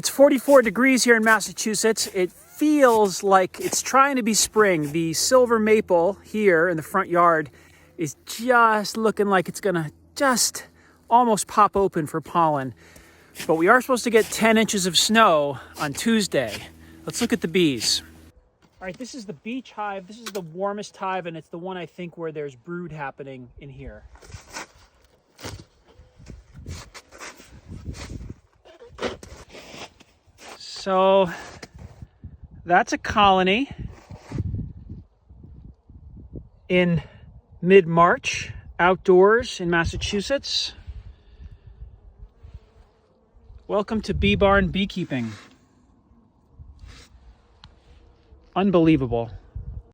It's 44 degrees here in Massachusetts. It feels like it's trying to be spring. The silver maple here in the front yard is just looking like it's gonna just almost pop open for pollen. But we are supposed to get 10 inches of snow on Tuesday. Let's look at the bees. All right, this is the beech hive. This is the warmest hive, and it's the one I think where there's brood happening in here. So that's a colony in mid-March, outdoors in Massachusetts. Welcome to Bee Barn Beekeeping. Unbelievable.